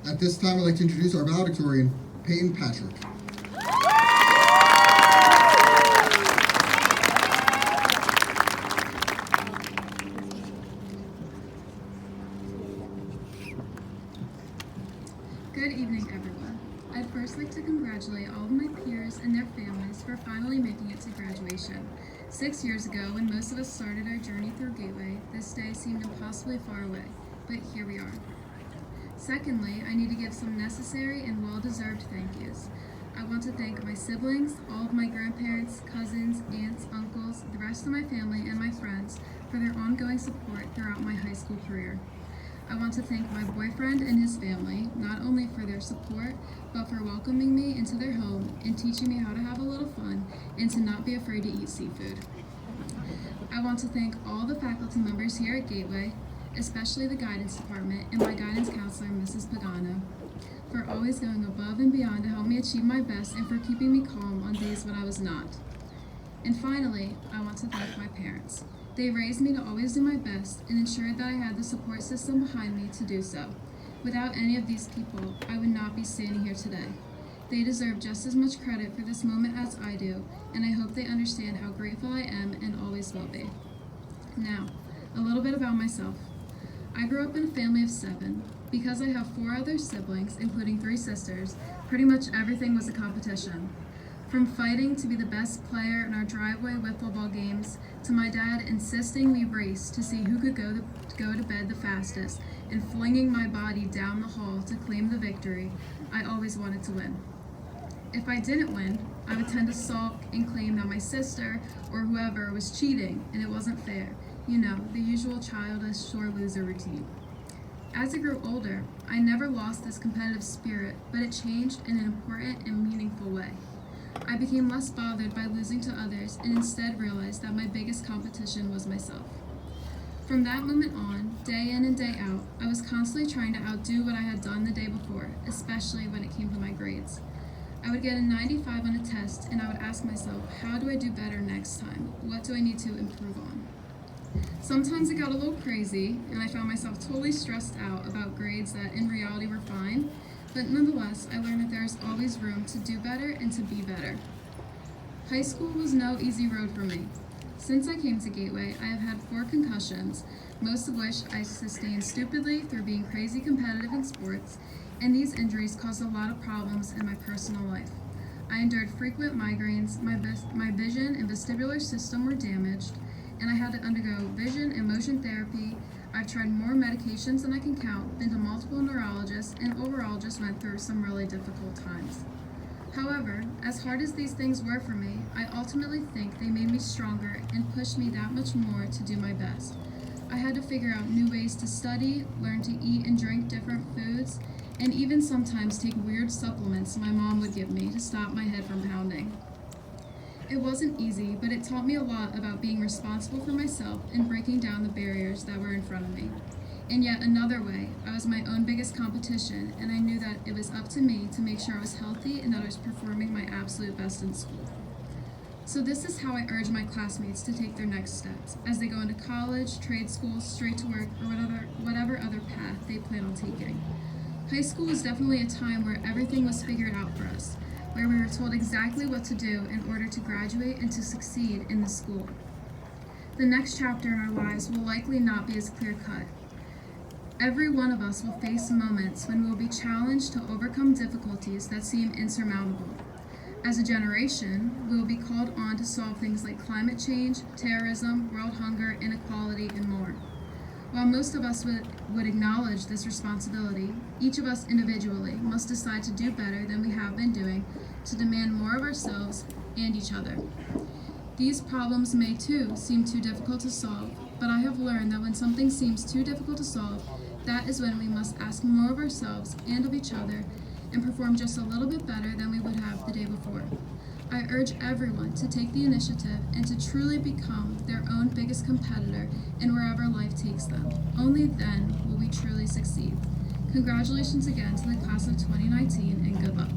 At this time, I'd like to introduce our valedictorian, Peyton Patrick. Good evening, everyone. I'd first like to congratulate all of my peers and their families for finally making it to graduation. 6 years ago, when most of us started our journey through Gateway, this day seemed impossibly far away, but here we are. Secondly, I need to give some necessary and well-deserved thank yous. I want to thank my siblings, all of my grandparents, cousins, aunts, uncles, the rest of my family, and my friends for their ongoing support throughout my high school career. I want to thank my boyfriend and his family, not only for their support, but for welcoming me into their home and teaching me how to have a little fun and to not be afraid to eat seafood. I want to thank all the faculty members here at Gateway, especially the guidance department and my guidance counselor, Mrs. Pagano, for always going above and beyond to help me achieve my best and for keeping me calm on days when I was not. And finally, I want to thank my parents. They raised me to always do my best and ensured that I had the support system behind me to do so. Without any of these people, I would not be standing here today. They deserve just as much credit for this moment as I do, and I hope they understand how grateful I am and always will be. Now, a little bit about myself. I grew up in a family of 7. Because I have 4 other siblings, including 3 sisters, pretty much everything was a competition. From fighting to be the best player in our driveway wiffle ball games, to my dad insisting we race to see who could go to bed the fastest, and flinging my body down the hall to claim the victory, I always wanted to win. If I didn't win, I would tend to sulk and claim that my sister or whoever was cheating and it wasn't fair. You know, the usual childish sore loser routine. As I grew older, I never lost this competitive spirit, but it changed in an important and meaningful way. I became less bothered by losing to others and instead realized that my biggest competition was myself. From that moment on, day in and day out, I was constantly trying to outdo what I had done the day before, especially when it came to my grades. I would get a 95 on a test and I would ask myself, how do I do better next time? What do I need to improve on? Sometimes it got a little crazy and I found myself totally stressed out about grades that in reality were fine. But nonetheless, I learned that there is always room to do better and to be better. High school was no easy road for me. Since I came to Gateway, I have had 4 concussions, most of which I sustained stupidly through being crazy competitive in sports, and these injuries caused a lot of problems in my personal life. I endured frequent migraines, my vision and vestibular system were damaged, and I had to undergo vision and motion therapy. I've tried more medications than I can count, been to multiple neurologists, and overall just went through some really difficult times. However, as hard as these things were for me, I ultimately think they made me stronger and pushed me that much more to do my best. I had to figure out new ways to study, learn to eat and drink different foods, and even sometimes take weird supplements my mom would give me to stop my head from pounding. It wasn't easy, but it taught me a lot about being responsible for myself and breaking down the barriers that were in front of me. In yet another way, I was my own biggest competition, and I knew that it was up to me to make sure I was healthy and that I was performing my absolute best in school. So this is how I urge my classmates to take their next steps as they go into college, trade school, straight to work, or whatever other path they plan on taking. High school was definitely a time where everything was figured out for us, where we were told exactly what to do in order to graduate and to succeed in the school. The next chapter in our lives will likely not be as clear-cut. Every one of us will face moments when we will be challenged to overcome difficulties that seem insurmountable. As a generation, we will be called on to solve things like climate change, terrorism, world hunger, inequality, and more. While most of us would acknowledge this responsibility, each of us individually must decide to do better than we have been doing, to demand more of ourselves and each other. These problems may too seem too difficult to solve, but I have learned that when something seems too difficult to solve, that is when we must ask more of ourselves and of each other and perform just a little bit better than we would have the day before. I urge everyone to take the initiative and to truly become their own biggest competitor in wherever life takes them. Only then will we truly succeed. Congratulations again to the class of 2019 and good luck.